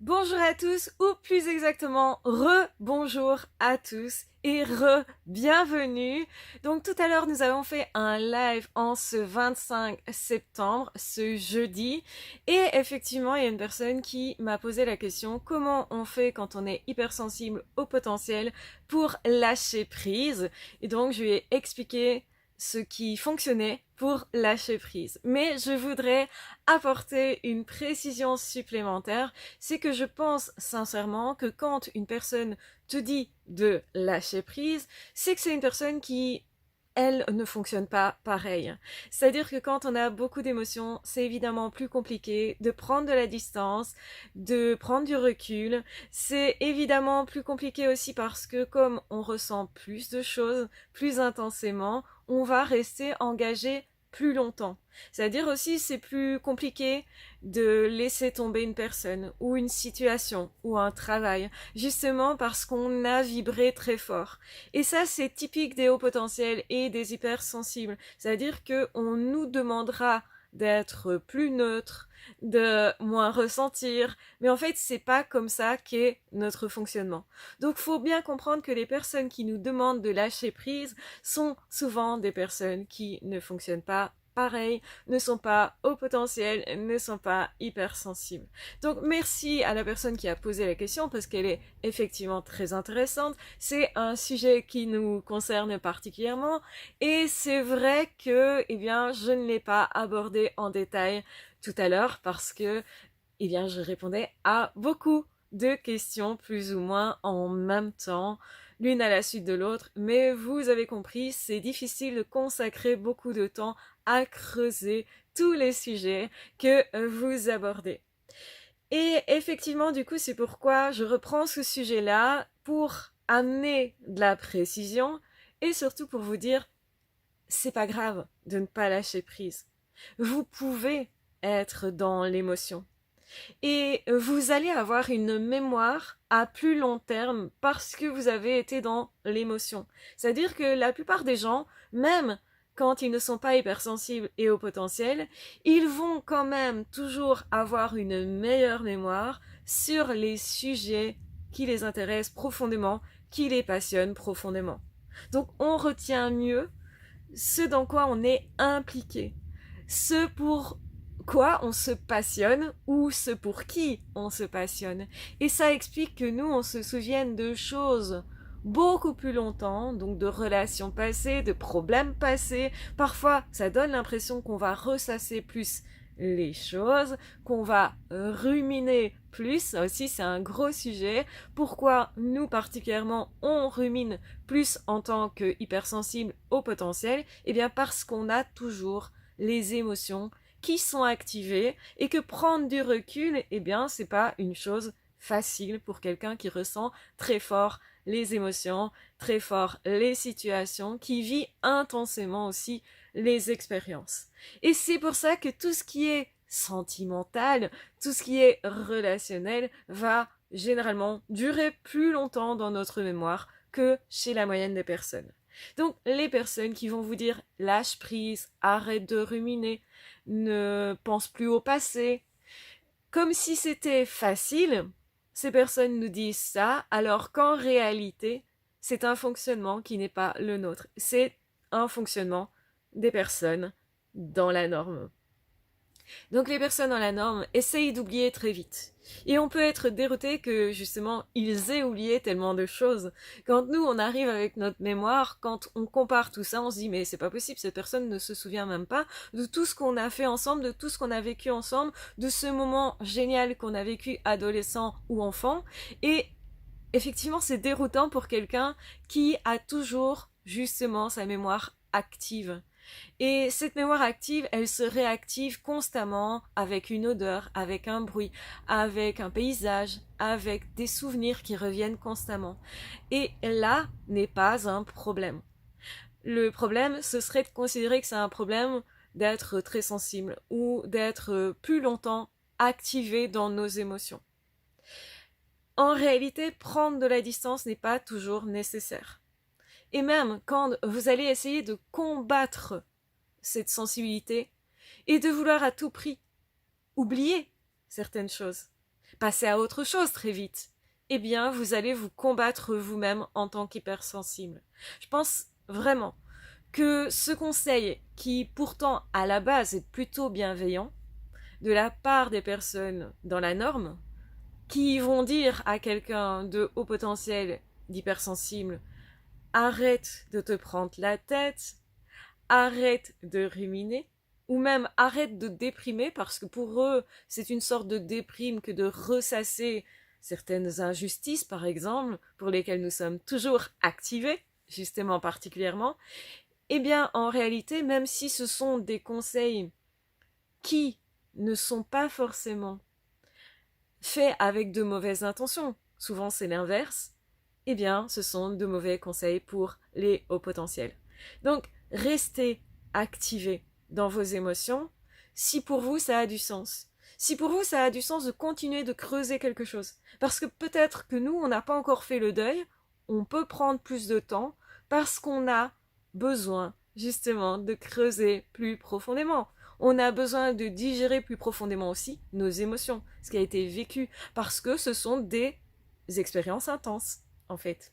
Bonjour à tous, ou plus exactement, re-bonjour à tous et re-bienvenue. Donc tout à l'heure, nous avons fait un live en ce 25 septembre, ce jeudi. Et effectivement, il y a une personne qui m'a posé la question, comment on fait quand on est hypersensible au potentiel pour lâcher prise? Et donc, je lui ai expliqué ce qui fonctionnait pour lâcher prise. Mais je voudrais apporter une précision supplémentaire, c'est que je pense sincèrement que quand une personne te dit de lâcher prise, c'est que c'est une personne qui elle ne fonctionne pas pareil. C'est-à-dire que quand on a beaucoup d'émotions, c'est évidemment plus compliqué de prendre de la distance, de prendre du recul. C'est évidemment plus compliqué aussi parce que comme on ressent plus de choses, plus intensément, on va rester engagé plus longtemps. C'est-à-dire aussi c'est plus compliqué de laisser tomber une personne ou une situation ou un travail, justement parce qu'on a vibré très fort. Et ça, c'est typique des hauts potentiels et des hypersensibles. C'est-à-dire qu'on nous demandera d'être plus neutre, de moins ressentir, mais en fait, c'est pas comme ça qu'est notre fonctionnement. Donc, faut bien comprendre que les personnes qui nous demandent de lâcher prise sont souvent des personnes qui ne fonctionnent pas pareil, ne sont pas au potentiel, ne sont pas hypersensibles. Donc merci à la personne qui a posé la question parce qu'elle est effectivement très intéressante. C'est un sujet qui nous concerne particulièrement et c'est vrai que je ne l'ai pas abordé en détail tout à l'heure parce que je répondais à beaucoup de questions plus ou moins en même temps, l'une à la suite de l'autre, mais vous avez compris, c'est difficile de consacrer beaucoup de temps à creuser tous les sujets que vous abordez. Et effectivement, du coup, c'est pourquoi je reprends ce sujet-là pour amener de la précision et surtout pour vous dire, c'est pas grave de ne pas lâcher prise. Vous pouvez être dans l'émotion. Et vous allez avoir une mémoire à plus long terme parce que vous avez été dans l'émotion. C'est-à-dire que la plupart des gens, même quand ils ne sont pas hypersensibles et au potentiel, ils vont quand même toujours avoir une meilleure mémoire sur les sujets qui les intéressent profondément, qui les passionnent profondément. Donc on retient mieux ce dans quoi on est impliqué, ce pour quoi on se passionne ou ce pour qui on se passionne. Et ça explique que nous, on se souvienne de choses beaucoup plus longtemps, donc de relations passées, de problèmes passés. Parfois, ça donne l'impression qu'on va ressasser plus les choses, qu'on va ruminer plus. Ça aussi, c'est un gros sujet. Pourquoi nous, particulièrement, on rumine plus en tant que hypersensible au potentiel? Eh bien, parce qu'on a toujours les émotions qui sont activées et que prendre du recul, eh bien, c'est pas une chose facile pour quelqu'un qui ressent très fort les émotions, très fort les situations, qui vit intensément aussi les expériences. Et c'est pour ça que tout ce qui est sentimental, tout ce qui est relationnel va généralement durer plus longtemps dans notre mémoire que chez la moyenne des personnes. Donc les personnes qui vont vous dire lâche prise, arrête de ruminer, ne pense plus au passé, comme si c'était facile, ces personnes nous disent ça, alors qu'en réalité, c'est un fonctionnement qui n'est pas le nôtre. C'est un fonctionnement des personnes dans la norme. Donc les personnes dans la norme essayent d'oublier très vite. Et on peut être dérouté que justement ils aient oublié tellement de choses. Quand nous on arrive avec notre mémoire, quand on compare tout ça, on se dit mais c'est pas possible, cette personne ne se souvient même pas de tout ce qu'on a fait ensemble, de tout ce qu'on a vécu ensemble, de ce moment génial qu'on a vécu adolescent ou enfant. Et effectivement c'est déroutant pour quelqu'un qui a toujours justement sa mémoire active. Et cette mémoire active, elle se réactive constamment avec une odeur, avec un bruit, avec un paysage, avec des souvenirs qui reviennent constamment. Et là n'est pas un problème. Le problème, ce serait de considérer que c'est un problème d'être très sensible ou d'être plus longtemps activé dans nos émotions. En réalité, prendre de la distance n'est pas toujours nécessaire. Et même quand vous allez essayer de combattre cette sensibilité et de vouloir à tout prix oublier certaines choses. passer à autre chose très vite, eh bien, vous allez vous combattre vous-même en tant qu'hypersensible. Je pense vraiment que ce conseil, qui pourtant à la base est plutôt bienveillant, de la part des personnes dans la norme, qui vont dire à quelqu'un de haut potentiel, d'hypersensible, arrête de te prendre la tête, arrête de ruminer, ou même arrête de déprimer, parce que pour eux, c'est une sorte de déprime que de ressasser certaines injustices, par exemple, pour lesquelles nous sommes toujours activés, justement particulièrement. Eh bien, en réalité, même si ce sont des conseils qui ne sont pas forcément faits avec de mauvaises intentions, souvent c'est l'inverse, eh bien, ce sont de mauvais conseils pour les hauts potentiels. Donc, restez activés dans vos émotions si pour vous ça a du sens. Si pour vous ça a du sens de continuer de creuser quelque chose. Parce que peut-être que nous, on n'a pas encore fait le deuil, on peut prendre plus de temps parce qu'on a besoin justement de creuser plus profondément. On a besoin de digérer plus profondément aussi nos émotions, ce qui a été vécu, parce que ce sont des expériences intenses, en fait.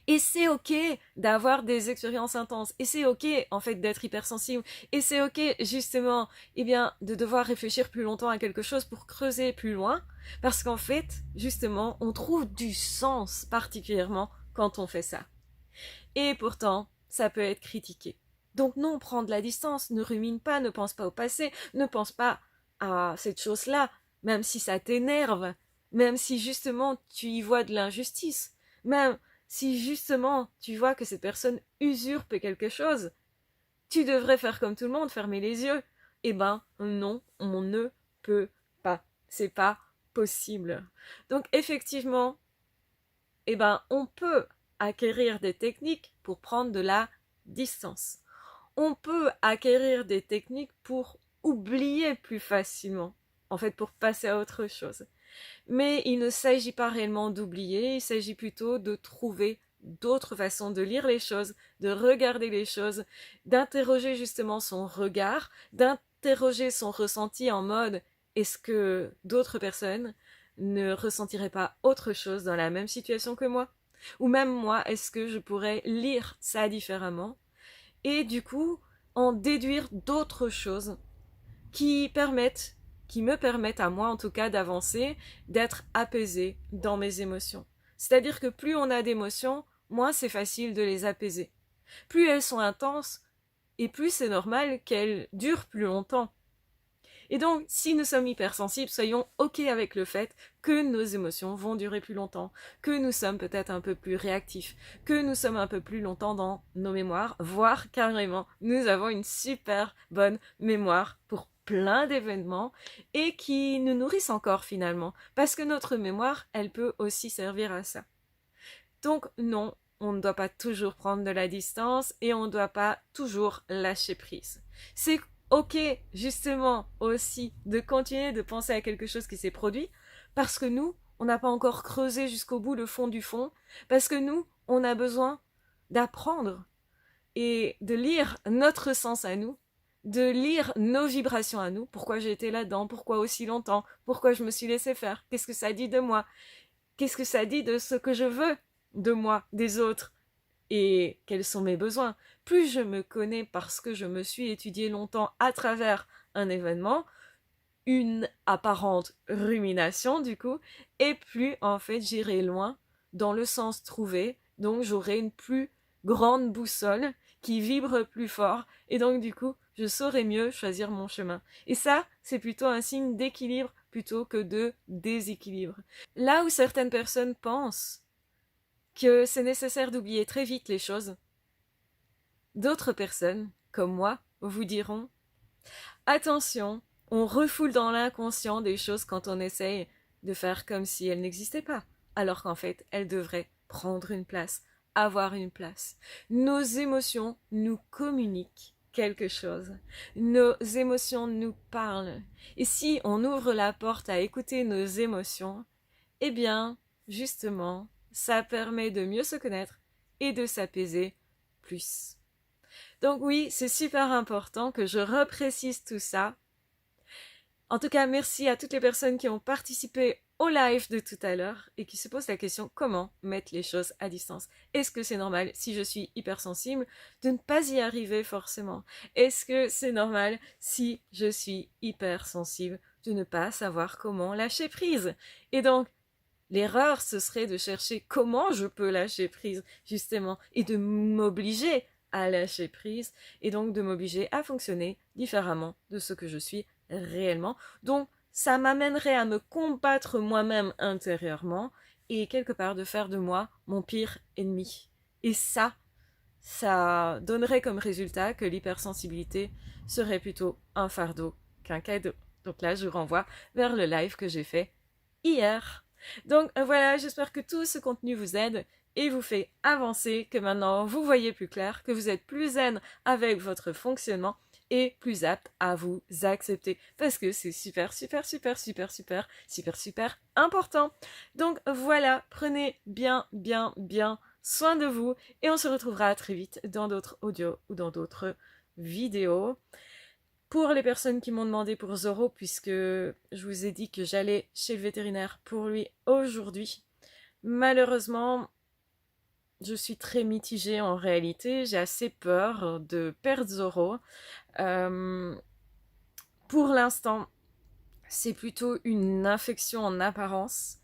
Et c'est ok d'avoir des expériences intenses. Et c'est ok, en fait, d'être hypersensible. Et c'est ok, justement, eh bien, de devoir réfléchir plus longtemps à quelque chose pour creuser plus loin. Parce qu'en fait, justement, on trouve du sens particulièrement quand on fait ça. Et pourtant, ça peut être critiqué. Donc non, prends de la distance, ne rumine pas, ne pense pas au passé, ne pense pas à cette chose-là, même si ça t'énerve, même si justement tu y vois de l'injustice, même si justement tu vois que cette personne usurpe quelque chose, tu devrais faire comme tout le monde, fermer les yeux. Eh ben non, on ne peut pas. C'est pas possible. Donc effectivement, eh ben on peut acquérir des techniques pour prendre de la distance. On peut acquérir des techniques pour oublier plus facilement, en fait pour passer à autre chose. Mais il ne s'agit pas réellement d'oublier, il s'agit plutôt de trouver d'autres façons de lire les choses, de regarder les choses, d'interroger justement son regard, d'interroger son ressenti en mode est-ce que d'autres personnes ne ressentiraient pas autre chose dans la même situation que moi? Ou même moi, est-ce que je pourrais lire ça différemment? Et du coup, en déduire d'autres choses qui permettent, qui me permettent à moi en tout cas d'avancer, d'être apaisée dans mes émotions. C'est-à-dire que plus on a d'émotions, moins c'est facile de les apaiser. Plus elles sont intenses, et plus c'est normal qu'elles durent plus longtemps. Et donc, si nous sommes hypersensibles, soyons ok avec le fait que nos émotions vont durer plus longtemps, que nous sommes peut-être un peu plus réactifs, que nous sommes un peu plus longtemps dans nos mémoires, voire carrément, nous avons une super bonne mémoire pour plein d'événements et qui nous nourrissent encore finalement, parce que notre mémoire, elle peut aussi servir à ça. Donc non, on ne doit pas toujours prendre de la distance et on ne doit pas toujours lâcher prise. C'est ok, justement, aussi, de continuer de penser à quelque chose qui s'est produit, parce que nous, on n'a pas encore creusé jusqu'au bout le fond du fond, parce que nous, on a besoin d'apprendre et de lire notre sens à nous, de lire nos vibrations à nous, pourquoi j'ai été là-dedans, pourquoi aussi longtemps, pourquoi je me suis laissé faire, qu'est-ce que ça dit de moi, qu'est-ce que ça dit de ce que je veux de moi, des autres, et quels sont mes besoins. Plus je me connais parce que je me suis étudié longtemps à travers un événement, une apparente rumination du coup, et plus en fait j'irai loin dans le sens trouvé, donc j'aurai une plus grande boussole qui vibre plus fort, et donc du coup je saurai mieux choisir mon chemin. Et ça, c'est plutôt un signe d'équilibre plutôt que de déséquilibre. Là où certaines personnes pensent que c'est nécessaire d'oublier très vite les choses, d'autres personnes, comme moi, vous diront « Attention, on refoule dans l'inconscient des choses quand on essaye de faire comme si elles n'existaient pas, alors qu'en fait, elles devraient prendre une place, avoir une place. » Nos émotions nous communiquent quelque chose. Nos émotions nous parlent. Et si on ouvre la porte à écouter nos émotions, eh bien, justement, ça permet de mieux se connaître et de s'apaiser plus. Donc oui, c'est super important que je reprécise tout ça. En tout cas, merci à toutes les personnes qui ont participé au live de tout à l'heure et qui se posent la question comment mettre les choses à distance. Est-ce que c'est normal, si je suis hypersensible, de ne pas y arriver forcément? Est-ce que c'est normal, si je suis hypersensible, de ne pas savoir comment lâcher prise? Et donc, l'erreur, ce serait de chercher comment je peux lâcher prise, justement, et de m'obliger à lâcher prise, et donc de m'obliger à fonctionner différemment de ce que je suis réellement. Donc, ça m'amènerait à me combattre moi-même intérieurement, et quelque part de faire de moi mon pire ennemi. Et ça donnerait comme résultat que l'hypersensibilité serait plutôt un fardeau qu'un cadeau. Donc là, je vous renvoie vers le live que j'ai fait hier. Donc voilà, j'espère que tout ce contenu vous aide et vous fait avancer, que maintenant vous voyez plus clair, que vous êtes plus zen avec votre fonctionnement et plus apte à vous accepter parce que c'est super important. Donc voilà, prenez bien soin de vous et on se retrouvera très vite dans d'autres audios ou dans d'autres vidéos. Pour les personnes qui m'ont demandé pour Zoro, puisque je vous ai dit que j'allais chez le vétérinaire pour lui aujourd'hui, malheureusement, je suis très mitigée en réalité. J'ai assez peur de perdre Zoro. Pour l'instant, c'est plutôt une infection en apparence.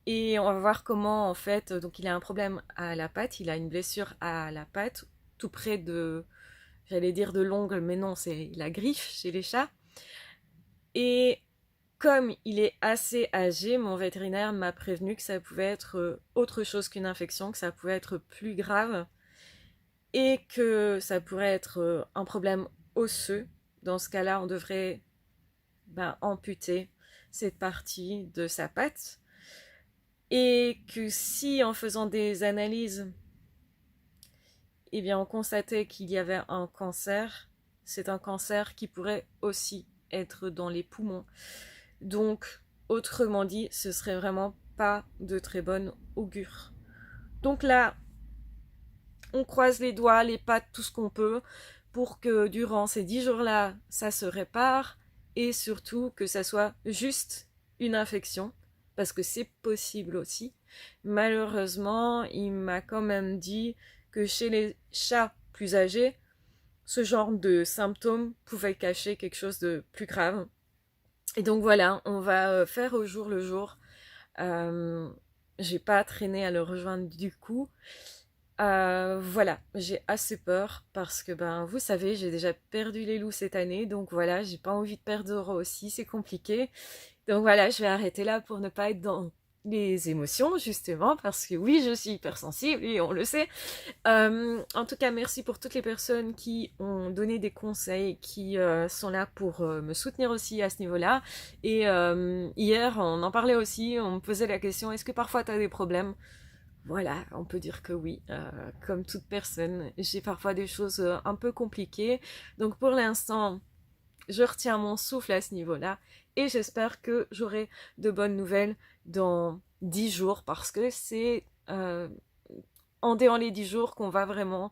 Et on va voir comment, en fait, donc il a un problème à la patte, il a une blessure à la patte, tout près de... J'allais dire de l'ongle, mais non, c'est la griffe chez les chats. Et comme il est assez âgé, mon vétérinaire m'a prévenu que ça pouvait être autre chose qu'une infection, que ça pouvait être plus grave et que ça pourrait être un problème osseux. Dans ce cas-là, on devrait amputer cette partie de sa patte. Et que si, en faisant des analyses, eh bien, on constatait qu'il y avait un cancer. C'est un cancer qui pourrait aussi être dans les poumons. Donc, autrement dit, ce serait vraiment pas de très bonne augure. Donc là, on croise les doigts, les pattes, tout ce qu'on peut, pour que durant ces 10 jours-là, ça se répare, et surtout que ça soit juste une infection, parce que c'est possible aussi. Malheureusement, il m'a quand même dit que chez les chats plus âgés, ce genre de symptômes pouvait cacher quelque chose de plus grave. Et donc voilà, on va faire au jour le jour. J'ai pas traîné à le rejoindre du coup. Voilà, j'ai assez peur parce que vous savez, j'ai déjà perdu les loups cette année, donc voilà, j'ai pas envie de perdre Zoro aussi, c'est compliqué. Donc voilà, je vais arrêter là pour ne pas être dans les émotions, justement, parce que oui, je suis hypersensible et on le sait. En tout cas, merci pour toutes les personnes qui ont donné des conseils, qui sont là pour me soutenir aussi à ce niveau-là. Et hier, on en parlait aussi, on me posait la question, est-ce que parfois tu as des problèmes? Voilà, on peut dire que oui, comme toute personne, j'ai parfois des choses un peu compliquées. Donc pour l'instant, je retiens mon souffle à ce niveau-là et j'espère que j'aurai de bonnes nouvelles dans 10 jours parce que c'est en déant les 10 jours qu'on va vraiment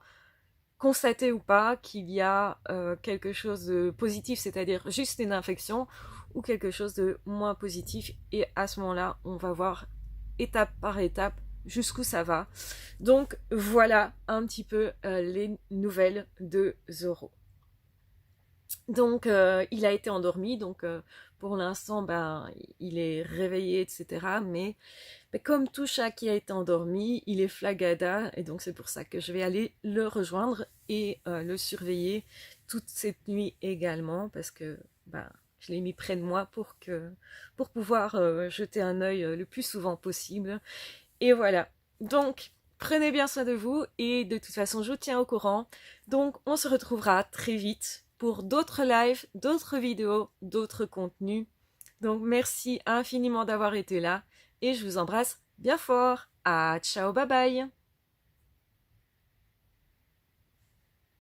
constater ou pas qu'il y a quelque chose de positif, c'est-à-dire juste une infection ou quelque chose de moins positif et à ce moment-là, on va voir étape par étape jusqu'où ça va. Donc voilà un petit peu les nouvelles de Zoro. Donc il a été endormi, donc pour l'instant il est réveillé, etc. Mais comme tout chat qui a été endormi, il est flagada et donc c'est pour ça que je vais aller le rejoindre et le surveiller toute cette nuit également parce que je l'ai mis près de moi pour pouvoir jeter un œil le plus souvent possible. Et voilà, donc prenez bien soin de vous et de toute façon je vous tiens au courant. Donc on se retrouvera très vite pour d'autres lives, d'autres vidéos, d'autres contenus. Donc merci infiniment d'avoir été là et je vous embrasse bien fort. Ah, ciao, bye bye.